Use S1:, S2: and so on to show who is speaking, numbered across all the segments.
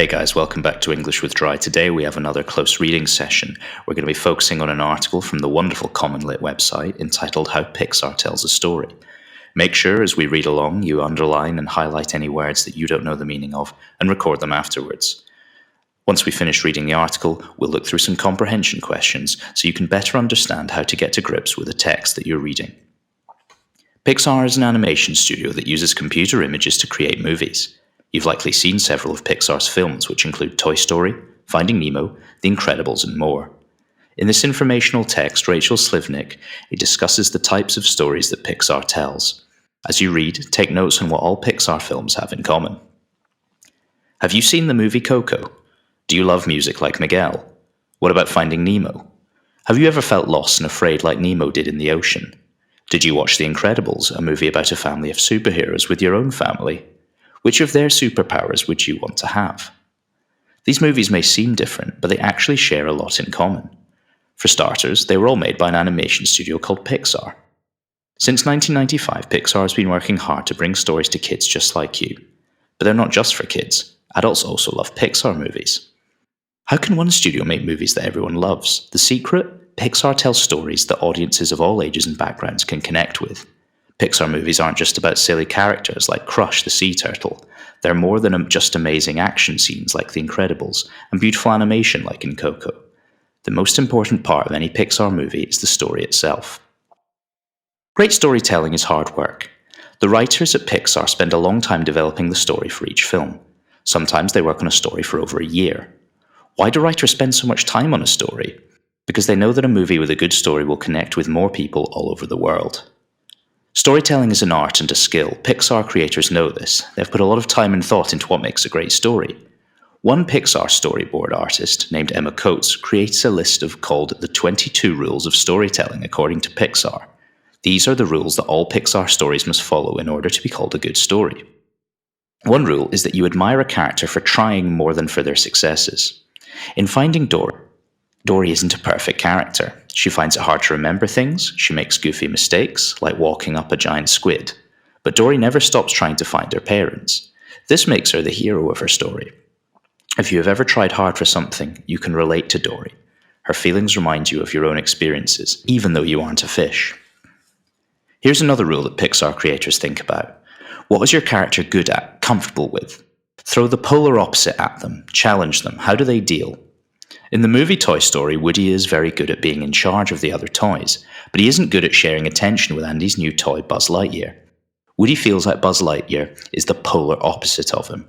S1: Hey guys, welcome back to English with Dry. Today we have another close reading session. We're going to be focusing on an article from the wonderful Commonlit website entitled How Pixar Tells a Story. Make sure as we read along you underline and highlight any words that you don't know the meaning of and record them afterwards. Once we finish reading the article, we'll look through some comprehension questions so you can better understand how to get to grips with the text that you're reading. Pixar is an animation studio that uses computer images to create movies. You've likely seen several of Pixar's films, which include Toy Story, Finding Nemo, The Incredibles, and more. In this informational text, Rachel Slivnik discusses the types of stories that Pixar tells. As you read, take notes on what all Pixar films have in common. Have you seen the movie Coco? Do you love music like Miguel? What about Finding Nemo? Have you ever felt lost and afraid like Nemo did in the ocean? Did you watch The Incredibles, a movie about a family of superheroes with your own family? Which of their superpowers would you want to have? These movies may seem different, but they actually share a lot in common. For starters, they were all made by an animation studio called Pixar. Since 1995, Pixar has been working hard to bring stories to kids just like you. But they're not just for kids. Adults also love Pixar movies. How can one studio make movies that everyone loves? The secret? Pixar tells stories that audiences of all ages and backgrounds can connect with. Pixar movies aren't just about silly characters like Crush the sea turtle. They're more than just amazing action scenes like The Incredibles and beautiful animation like in Coco. The most important part of any Pixar movie is the story itself. Great storytelling is hard work. The writers at Pixar spend a long time developing the story for each film. Sometimes they work on a story for over a year. Why do writers spend so much time on a story? Because they know that a movie with a good story will connect with more people all over the world. Storytelling is an art and a skill. Pixar creators know this. They've put a lot of time and thought into what makes a great story. One Pixar storyboard artist, named Emma Coates, creates a list called the 22 Rules of Storytelling according to Pixar. These are the rules that all Pixar stories must follow in order to be called a good story. One rule is that you admire a character for trying more than for their successes. In Finding Dory, Dory isn't a perfect character. She finds it hard to remember things, she makes goofy mistakes, like walking up a giant squid. But Dory never stops trying to find her parents. This makes her the hero of her story. If you have ever tried hard for something, you can relate to Dory. Her feelings remind you of your own experiences, even though you aren't a fish. Here's another rule that Pixar creators think about. What is your character good at, comfortable with? Throw the polar opposite at them, challenge them. How do they deal? In the movie Toy Story, Woody is very good at being in charge of the other toys, but he isn't good at sharing attention with Andy's new toy, Buzz Lightyear. Woody feels like Buzz Lightyear is the polar opposite of him.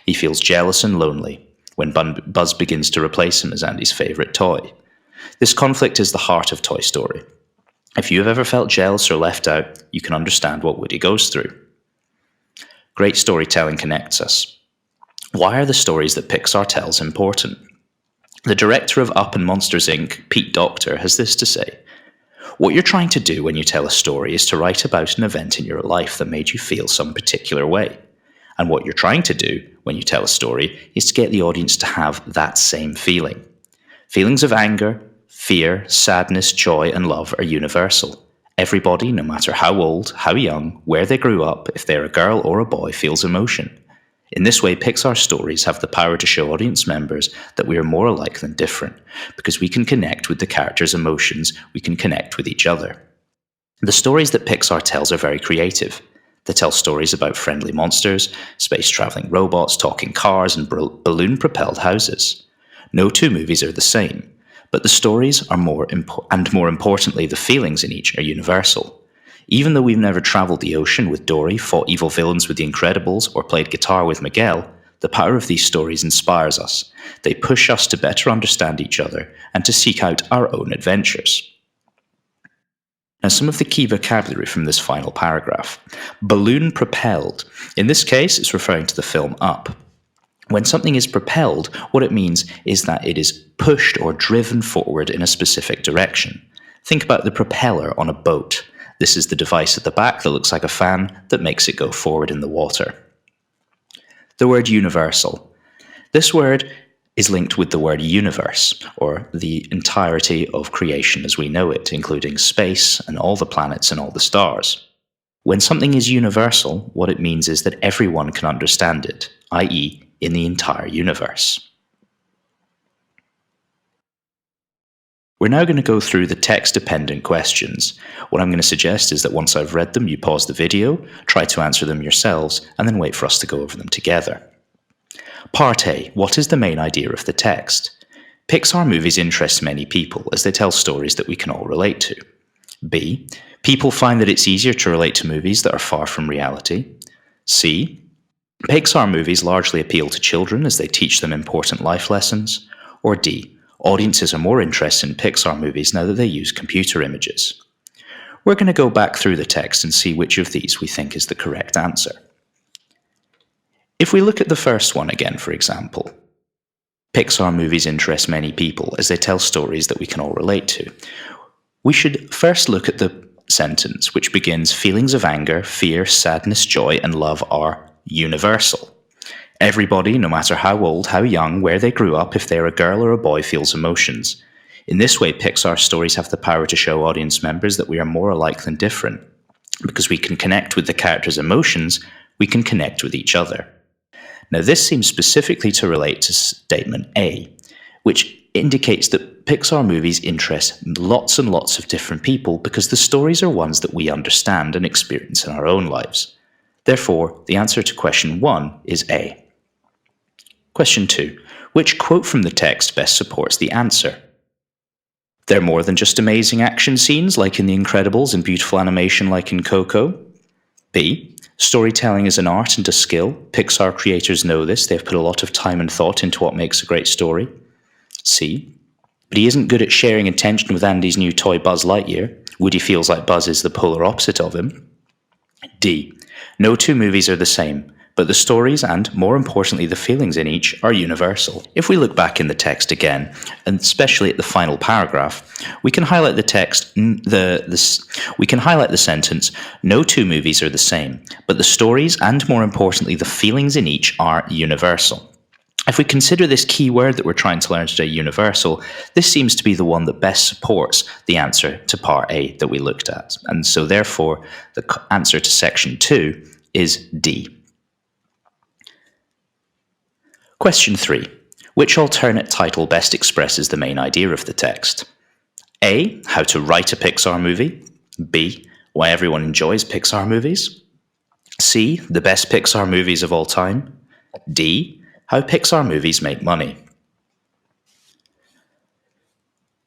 S1: He feels jealous and lonely when Buzz begins to replace him as Andy's favourite toy. This conflict is the heart of Toy Story. If you have ever felt jealous or left out, you can understand what Woody goes through. Great storytelling connects us. Why are the stories that Pixar tells important? The director of Up and Monsters, Inc., Pete Docter, has this to say. What you're trying to do when you tell a story is to write about an event in your life that made you feel some particular way. And what you're trying to do when you tell a story is to get the audience to have that same feeling. Feelings of anger, fear, sadness, joy, and love are universal. Everybody, no matter how old, how young, where they grew up, if they're a girl or a boy, feels emotion. In this way, Pixar stories have the power to show audience members that we are more alike than different, because we can connect with the characters' emotions, we can connect with each other. The stories that Pixar tells are very creative. They tell stories about friendly monsters, space-traveling robots, talking cars, and balloon-propelled houses. No two movies are the same, but the stories are more importantly, the feelings in each are universal. Even though we've never traveled the ocean with Dory, fought evil villains with The Incredibles, or played guitar with Miguel, the power of these stories inspires us. They push us to better understand each other and to seek out our own adventures. Now, some of the key vocabulary from this final paragraph. Balloon propelled. In this case, it's referring to the film Up. When something is propelled, what it means is that it is pushed or driven forward in a specific direction. Think about the propeller on a boat. This is the device at the back that looks like a fan that makes it go forward in the water. The word universal. This word is linked with the word universe, or the entirety of creation as we know it, including space and all the planets and all the stars. When something is universal, what it means is that everyone can understand it, i.e., in the entire universe. We're now going to go through the text-dependent questions. What I'm going to suggest is that once I've read them, you pause the video, try to answer them yourselves, and then wait for us to go over them together. Part A. What is the main idea of the text? Pixar movies interest many people as they tell stories that we can all relate to. B. People find that it's easier to relate to movies that are far from reality. C. Pixar movies largely appeal to children as they teach them important life lessons. Or D. Audiences are more interested in Pixar movies now that they use computer images. We're going to go back through the text and see which of these we think is the correct answer. If we look at the first one again, for example, Pixar movies interest many people as they tell stories that we can all relate to. We should first look at the sentence, which begins, feelings of anger, fear, sadness, joy, and love are universal. Everybody, no matter how old, how young, where they grew up, if they're a girl or a boy, feels emotions. In this way, Pixar stories have the power to show audience members that we are more alike than different. Because we can connect with the characters' emotions, we can connect with each other. Now, this seems specifically to relate to statement A, which indicates that Pixar movies interest lots and lots of different people because the stories are ones that we understand and experience in our own lives. Therefore, the answer to question 1 is A. Question 2. Which quote from the text best supports the answer? They're more than just amazing action scenes like in The Incredibles and beautiful animation like in Coco. B. Storytelling is an art and a skill. Pixar creators know this. They've put a lot of time and thought into what makes a great story. C. But he isn't good at sharing attention with Andy's new toy Buzz Lightyear. Woody feels like Buzz is the polar opposite of him. D. No two movies are the same, but the stories and, more importantly, the feelings in each are universal. If we look back in the text again, and especially at the final paragraph, we can highlight the text. We can highlight the sentence, no two movies are the same, but the stories and, more importantly, the feelings in each are universal. If we consider this key word that we're trying to learn today, universal, this seems to be the one that best supports the answer to part A that we looked at. And so therefore, the answer to section 2 is D. Question 3. Which alternate title best expresses the main idea of the text? A. How to write a Pixar movie. B. Why everyone enjoys Pixar movies. C. The best Pixar movies of all time. D. How Pixar movies make money.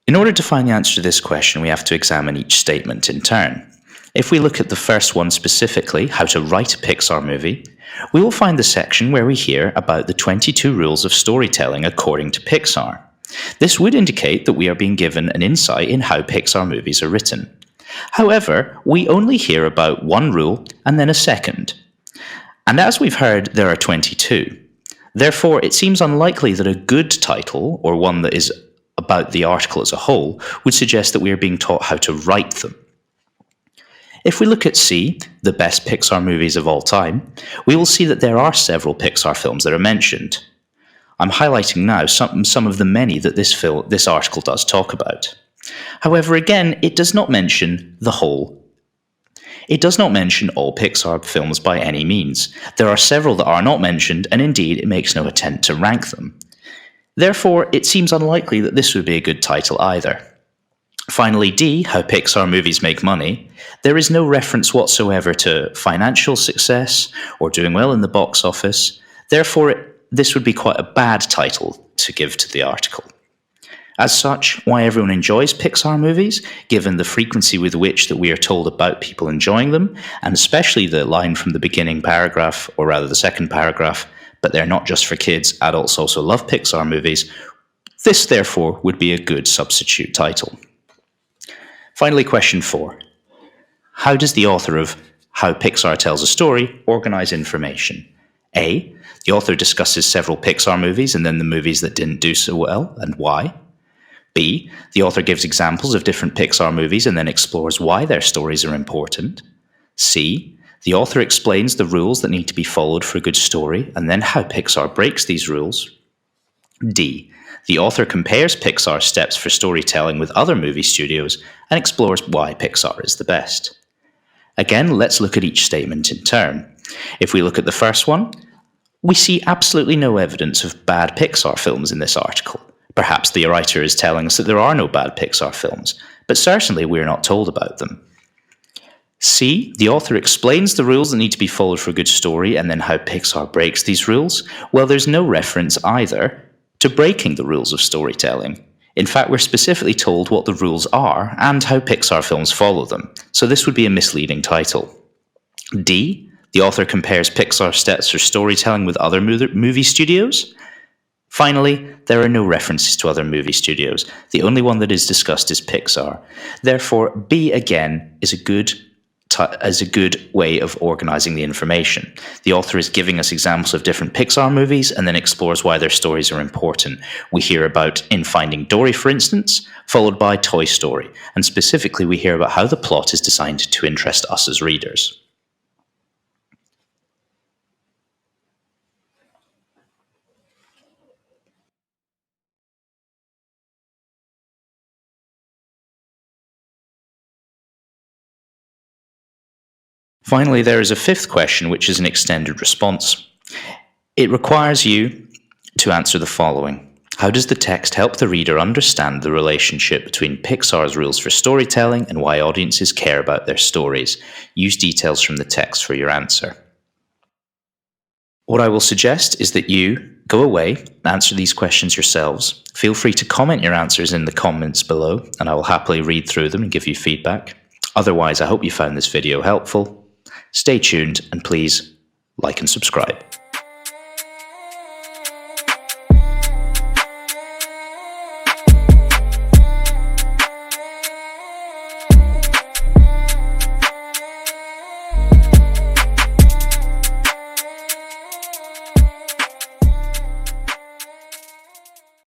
S1: In order to find the answer to this question, we have to examine each statement in turn. If we look at the first one specifically, how to write a Pixar movie, we will find the section where we hear about the 22 rules of storytelling according to Pixar. This would indicate that we are being given an insight in how Pixar movies are written. However, we only hear about one rule and then a second. And as we've heard, there are 22. Therefore, it seems unlikely that a good title, or one that is about the article as a whole, would suggest that we are being taught how to write them. If we look at C, the best Pixar movies of all time, we will see that there are several Pixar films that are mentioned. I'm highlighting now some of the many that this article does talk about. However, again, it does not mention the whole. It does not mention all Pixar films by any means. There are several that are not mentioned, and indeed it makes no attempt to rank them. Therefore, it seems unlikely that this would be a good title either. Finally, D, how Pixar movies make money. There is no reference whatsoever to financial success or doing well in the box office. Therefore, this would be quite a bad title to give to the article. As such, why everyone enjoys Pixar movies, given the frequency with which that we are told about people enjoying them, and especially the line from the beginning paragraph, or rather the second paragraph, but they're not just for kids, adults also love Pixar movies, this therefore would be a good substitute title. Finally, question 4. How does the author of How Pixar Tells a Story organize information? A. The author discusses several Pixar movies and then the movies that didn't do so well and why. B. The author gives examples of different Pixar movies and then explores why their stories are important. C. The author explains the rules that need to be followed for a good story and then how Pixar breaks these rules. D. The author compares Pixar's steps for storytelling with other movie studios and explores why Pixar is the best. Again, let's look at each statement in turn. If we look at the first one, We see absolutely no evidence of bad Pixar films in this article. Perhaps the writer is telling us that there are no bad Pixar films, but certainly we are not told about them. C. The author explains the rules that need to be followed for a good story and then how Pixar breaks these rules. Well, there's no reference either to breaking the rules of storytelling. In fact, we're specifically told what the rules are and how Pixar films follow them, so this would be a misleading title. D. The author compares Pixar sets for storytelling with other movie studios. Finally, there are no references to other movie studios. The only one that is discussed is Pixar. Therefore, B again is a good way of organizing the information. The author is giving us examples of different Pixar movies and then explores why their stories are important. We hear about in Finding Dory, for instance, followed by Toy Story, and specifically we hear about how the plot is designed to interest us as readers. Finally, there is a fifth question, which is an extended response. It requires you to answer the following. How does the text help the reader understand the relationship between Pixar's rules for storytelling and why audiences care about their stories? Use details from the text for your answer. What I will suggest is that you go away and answer these questions yourselves. Feel free to comment your answers in the comments below, and I will happily read through them and give you feedback. Otherwise, I hope you found this video helpful. Stay tuned and please like and subscribe.